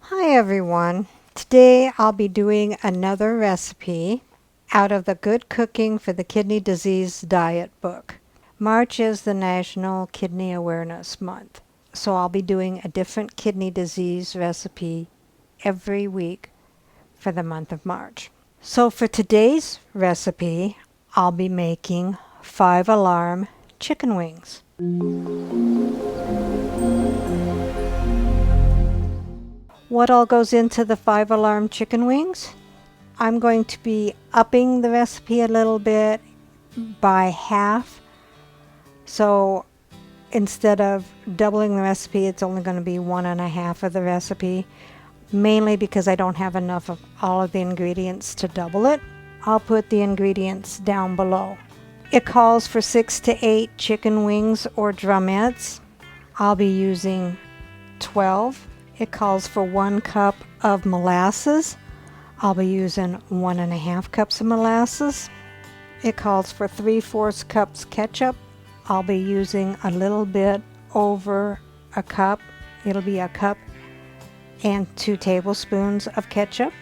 Hi everyone. Today I'll be doing another recipe out of the Good Cooking for the Kidney Disease Diet book. March is the National Kidney Awareness Month, so I'll be doing a different kidney disease recipe every week for the month of March. So for today's recipe, I'll be making 5-alarm chicken wings. What all goes into the 5-alarm chicken wings? I'm going to be upping the recipe a little bit by half. So instead of doubling the recipe, it's only going to be 1.5 of the recipe, mainly because I don't have enough of all of the ingredients to double it. I'll put the ingredients down below. It calls for 6 to 8 chicken wings or drumettes. I'll be using 12. It calls for 1 cup of molasses. I'll be using 1.5 cups of molasses. It calls for 3/4 cups ketchup. I'll be using a little bit over a cup. It'll be a cup and 2 tablespoons of ketchup.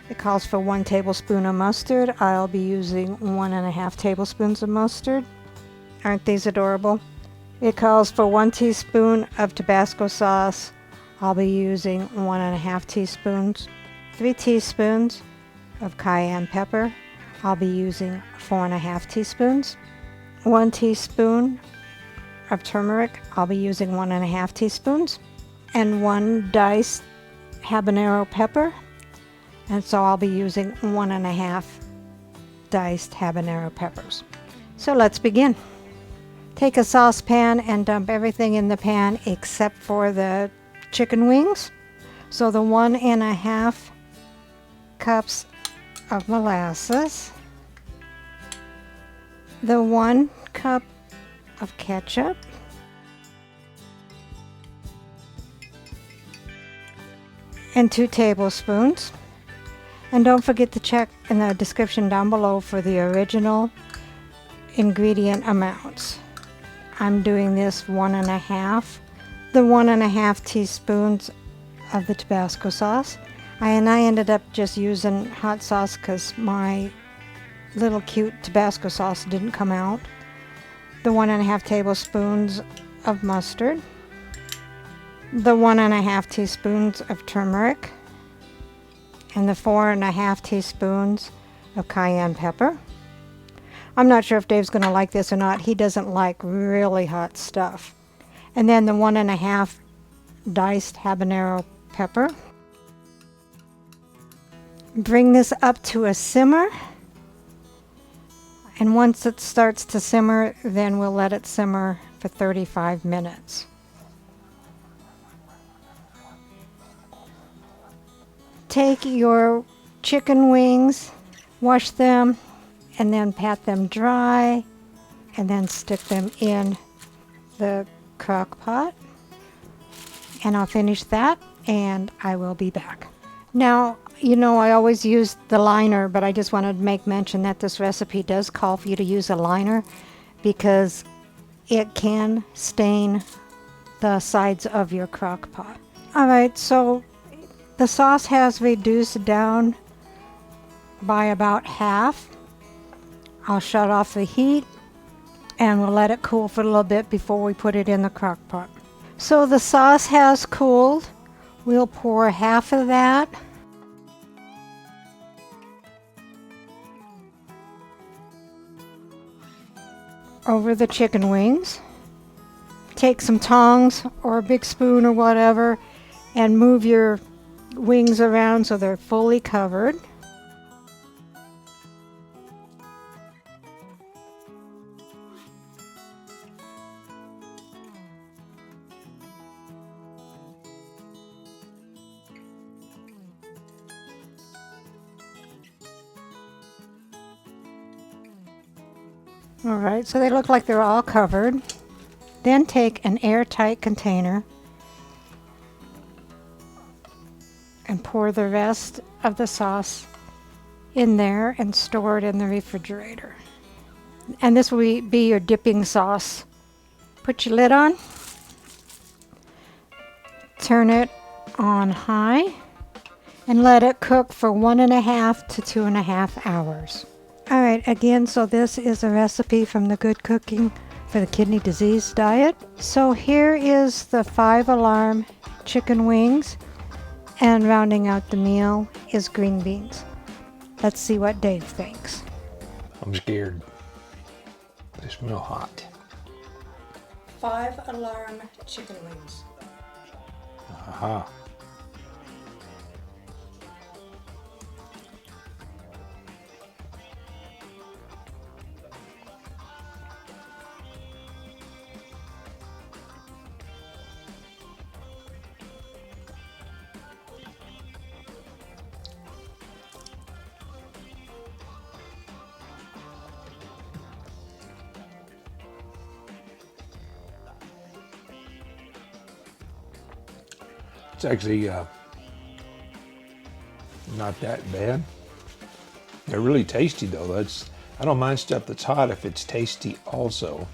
It calls for 1 tablespoon of mustard. I'll be using 1.5 tablespoons of mustard. Aren't these adorable? It calls for 1 teaspoon of Tabasco sauce. I'll be using 1.5 teaspoons. 3 teaspoons of cayenne pepper. I'll be using 4.5 teaspoons. 1 teaspoon of turmeric. I'll be using 1.5 teaspoons. And 1 diced habanero pepper. And so I'll be using 1.5 diced habanero peppers. So let's begin. Take a saucepan and dump everything in the pan except for the chicken wings. So the 1.5 cups of molasses, the 1 cup of ketchup, and 2 tablespoons. And don't forget to check in the description down below for the original ingredient amounts. I'm doing this 1.5. The 1.5 teaspoons of the Tabasco sauce. And I ended up just using hot sauce because my little cute Tabasco sauce didn't come out. The 1.5 tablespoons of mustard. The 1.5 teaspoons of turmeric. And the 4.5 teaspoons of cayenne pepper. I'm not sure if Dave's going to like this or not. He doesn't like really hot stuff. And then the 1.5 diced habanero pepper. Bring this up to a simmer. And once it starts to simmer, then we'll let it simmer for 35 minutes. Take your chicken wings, wash them, and then pat them dry, and then stick them in the crock pot. And I'll finish that, and I will be back. Now, you know, I always use the liner, but I just wanted to make mention that this recipe does call for you to use a liner because it can stain the sides of your crock pot. All right, so the sauce has reduced down by about half. I'll shut off the heat and we'll let it cool for a little bit before we put it in the crock pot. So the sauce has cooled. We'll pour half of that over the chicken wings. Take some tongs or a big spoon or whatever and move your wings around so they're fully covered. All right, so they look like they're all covered. Then take an airtight container and pour the rest of the sauce in there and store it in the refrigerator. And this will be your dipping sauce. Put your lid on, turn it on high, and let it cook for 1.5 to 2.5 hours. All right, again, so this is a recipe from the Good Cooking for the Kidney Disease Diet. So here is the 5-alarm chicken wings, and rounding out the meal is green beans. Let's see what Dave thinks. I'm scared. They smell hot. 5-alarm chicken wings. Aha. It's actually not that bad. They're really tasty though. I don't mind stuff that's hot if it's tasty also.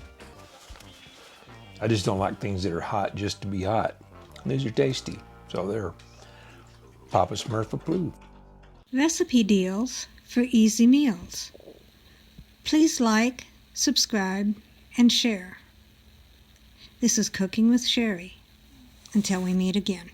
I just don't like things that are hot just to be hot. These are tasty, so they're Papa Smurf approved. Recipe deals for easy meals. Please like, subscribe, and share. This is Cooking with Sherry. Until we meet again.